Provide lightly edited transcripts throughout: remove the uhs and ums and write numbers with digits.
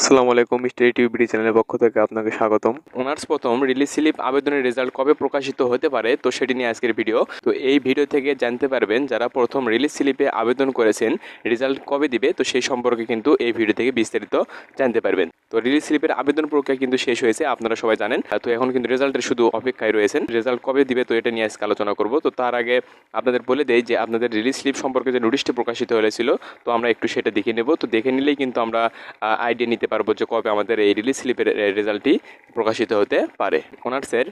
আসসালামু আলাইকুম, মিস্টার টিউবিডি চ্যানেলের পক্ষ থেকে আপনাকে স্বাগতম। অনার্স প্রথম রিলিজ স্লিপ আবেদনের রেজাল্ট কবে প্রকাশিত হতে পারে, তো সেটি নিয়ে আজকের ভিডিও। তো এই ভিডিও থেকে জানতে পারবেন যারা প্রথম রিলিজ স্লিপে আবেদন করেছেন রেজাল্ট কবে দিবে, তো সেই সম্পর্কে কিন্তু এই ভিডিও থেকে বিস্তারিত জানতে পারবেন। তো রিলিজ স্লিপের আবেদন প্রক্রিয়া কিন্তু শেষ হয়েছে, আপনারা সবাই জানেন। তো এখন কিন্তু রেজাল্টের শুধু অপেক্ষায় রয়েছেন। রেজাল্ট কবে দিবে তো এটা নিয়ে আজকে আলোচনা করব। তো তার আগে আপনাদের বলে দেই যে আপনাদের রিলিজ স্লিপ সম্পর্কে যে নোটিশটি প্রকাশিত হয়েছিল, তো আমরা একটু সেটা দেখে নেব। তো দেখে নিলেই কিন্তু আমরা আইডিয়া নিতে পারবো যে কবে আমাদের এই রিলিজ স্লিপের রেজাল্টটি প্রকাশিত হতে পারে। অনার্সের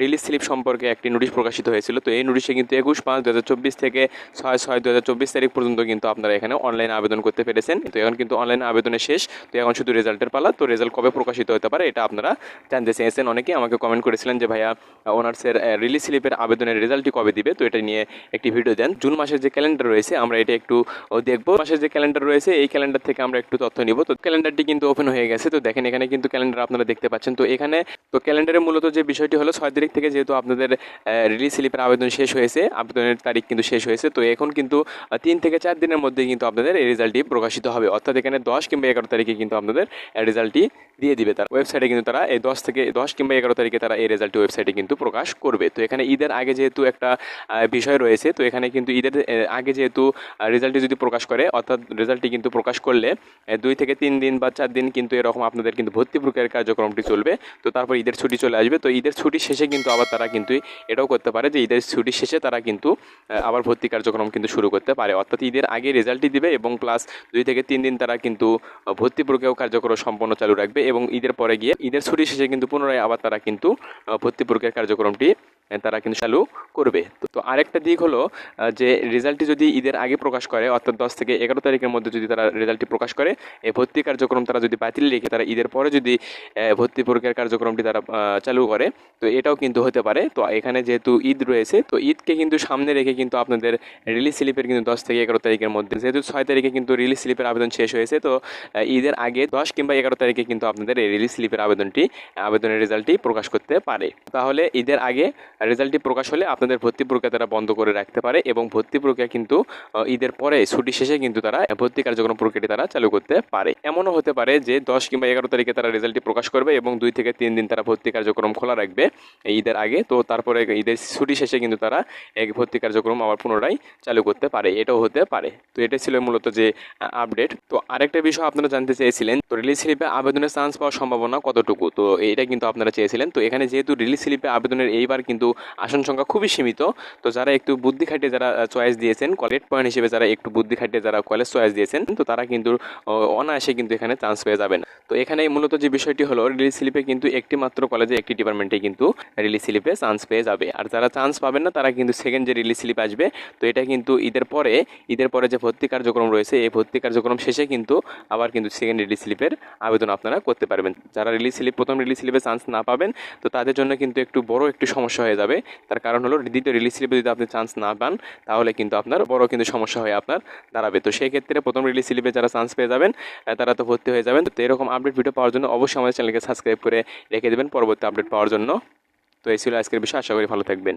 রিলিজ স্লিপ সম্পর্কে একটি নোটিশ প্রকাশিত হয়েছিল। তো এই নোটিশে কিন্তু 21/5/2024 থেকে 6/6/2024 তারিখ পর্যন্ত কিন্তু আপনারা এখানে অনলাইনে আবেদন করতে পেরেছেন। তো এখন কিন্তু অনলাইন আবেদনের শেষ। তো এখন শুধু রেজাল্টের পালা। তো রেজাল্ট কবে প্রকাশিত হতে পারে এটা আপনারা জানতে চেয়েছেন। অনেকেই আমাকে কমেন্ট করেছিলেন যে ভাইয়া অনার্সের রিলিজ স্লিপের আবেদনের রেজাল্টটি কবে দিবে, তো এটা নিয়ে একটি ভিডিও দেন। জুন মাসের যে ক্যালেন্ডার রয়েছে আমরা এটা একটু দেখবো। মাসের যে ক্যালেন্ডার রয়েছে এই ক্যালেন্ডার থেকে আমরা একটু তথ্য নিব। তো ক্যালেন্ডারটি কিন্তু ওপেন হয়ে গেছে। তো দেখেন এখানে কিন্তু ক্যালেন্ডার আপনারা দেখতে পাচ্ছেন। তো এখানে তো ক্যালেন্ডারে মূলত যে বিষয়টি হলো 6 তারিখ থেকে যেহেতু আপনাদের রিলিজ স্লিপের আবেদন শেষ হয়েছে, আবেদনের তারিখ কিন্তু শেষ হয়েছে। তো এখন কিন্তু 3 থেকে 4 দিনের মধ্যে কিন্তু আপনাদের এই রেজাল্টটি প্রকাশিত হবে। অর্থাৎ এখানে 10 কিংবা 11 তারিখে কিন্তু আপনাদের রেজাল্টটি দিয়ে দিবে। তার ওয়েবসাইটে কিন্তু তারা এই 10 কিংবা 11 তারিখে তারা এই রেজাল্টটি ওয়েবসাইটে কিন্তু প্রকাশ করবে। তো এখানে ঈদের আগে যেহেতু একটা বিষয় রয়েছে, তো এখানে কিন্তু ঈদের আগে যেহেতু রেজাল্টটি যদি প্রকাশ করে, অর্থাৎ রেজাল্টটি কিন্তু প্রকাশ করলে 2 থেকে 3 দিন বা 4 দিন কিন্তু এরকম আপনাদের কিন্তু ভর্তি প্রক্রিয়ার কার্যক্রমটি চলবে। তো তারপর ঈদের ছুটি চলে আসবে। তো ঈদের ছুটি শেষে কিন্তু আবার তারা কিন্তু এটাও করতে পারে যে ঈদের ছুটি শেষে তারা কিন্তু আবার ভর্তি কার্যক্রম কিন্তু শুরু করতে পারে। অর্থাৎ ঈদের আগে রেজাল্টটি দিবে এবং প্লাস 2 থেকে 3 দিন তারা কিন্তু ভর্তি প্রক্রিয়া কার্যক্রম সম্পন্ন চালু রাখবে এবং ঈদের পরে গিয়ে ঈদের ছুটি শেষে কিন্তু পুনরায় আবার তারা কিন্তু ভর্তি প্রক্রিয়ার কার্যক্রমটি তারা কিন্তু চালু করবে। তো আরেকটা দিক হলো যে রেজাল্টটি যদি ঈদের আগে প্রকাশ করে, অর্থাৎ 10 থেকে 11 তারিখের মধ্যে যদি তারা রেজাল্টটি প্রকাশ করে, এই ভর্তি কার্যক্রম তারা যদি বাতিল রেখে তারা ঈদের পরে যদি ভর্তি প্রক্রিয়ার কার্যক্রমটি তারা চালু করে, তো এটাও কিন্তু হতে পারে। তো এখানে যেহেতু ঈদ রয়েছে, তো ঈদকে কিন্তু সামনে রেখে কিন্তু আপনাদের রিলিজ স্লিপের কিন্তু 10 থেকে 11 তারিখের মধ্যে, যেহেতু 6 তারিখে কিন্তু রিলিজ স্লিপের আবেদন শেষ হয়েছে, তো ঈদের আগে 10 কিংবা 11 তারিখে কিন্তু আপনাদের এই রিলিজ স্লিপের আবেদনের রেজাল্টটি প্রকাশ করতে পারে। তাহলে ঈদের আগে রেজাল্টটি প্রকাশ হলে আপনাদের ভর্তি প্রক্রিয়া তারা বন্ধ করে রাখতে পারে এবং ভর্তি প্রক্রিয়া কিন্তু ঈদের পরে ছুটি শেষে কিন্তু তারা ভর্তি কার্যক্রম প্রক্রিয়াটি তারা চালু করতে পারে। এমনও হতে পারে যে 10 কিংবা 11 তারিখে তারা রেজাল্টটি প্রকাশ করবে এবং 2 থেকে 3 দিন তারা ভর্তি কার্যক্রম খোলা রাখবে ঈদের আগে। তো তারপরে ঈদের ছুটি শেষে কিন্তু তারা এক ভর্তি কার্যক্রম আবার পুনরায় চালু করতে পারে, এটাও হতে পারে। তো এটা ছিল মূলত যে আপডেট। তো আরেকটা বিষয় আপনারা জানতে চেয়েছিলেন, তো রিলিজ স্লিপে আবেদনের চান্স পাওয়ার সম্ভাবনা কতটুকু, তো এটা কিন্তু আপনারা চেয়েছিলেন। তো এখানে যেহেতু রিলিজ স্লিপে আবেদনের এইবার কিন্তু আসন সংখ্যা খুবই সীমিত, তো যারা একটু বুদ্ধি খাটিয়ে যারা চয়েস দিয়েছেন, কলেজ পয়েন্ট হিসেবে যারা একটু বুদ্ধি খাটিয়ে যারা কলেজ চয়েস দিয়েছেন, তো তারা কিন্তু অনায়াসে কিন্তু এখানে চান্স পেয়ে যাবেন। তো এখানে মূলত যে বিষয়টি হলো রিলিজ স্লিপে কিন্তু একটি মাত্র কলেজে একটি ডিপার্টমেন্টে কিন্তু রিলিজ স্লিপে চান্স পেয়ে যাবে। আর যারা চান্স পাবেন না তারা কিন্তু সেকেন্ড যে রিলিজ স্লিপ আসবে, তো এটা কিন্তু ঈদের পরে যে ভর্তি কার্যক্রম রয়েছে এই ভর্তি কার্যক্রম শেষে কিন্তু আবার কিন্তু সেকেন্ড রিলিজ স্লিপের আবেদন আপনারা করতে পারবেন। যারা প্রথম রিলিজ স্লিপে চান্স না পাবেন, তো তাদের জন্য কিন্তু একটু সমস্যা হয়ে যাবে। তার কারণ হলো দ্বিতীয় রিলিজ স্লিপে যদি আপনি চান্স না পান, তাহলে কিন্তু আপনার বড় কিন্তু সমস্যা হয়ে আপনার দাঁড়াবে। তো সেই ক্ষেত্রে প্রথম রিলিজ স্লিপে যারা চান্স পেয়ে যাবেন তারা তো ভর্তি হয়ে যাবেন। তো এরকম আপডেট ভিডিও পাওয়ার জন্য অবশ্যই আমাদের চ্যানেলকে সাবস্ক্রাইব করে রেখে দেবেন পরবর্তী আপডেট পাওয়ার জন্য। তো এই ছিল আজকের বিষয়, আশা করি ভালো থাকবেন।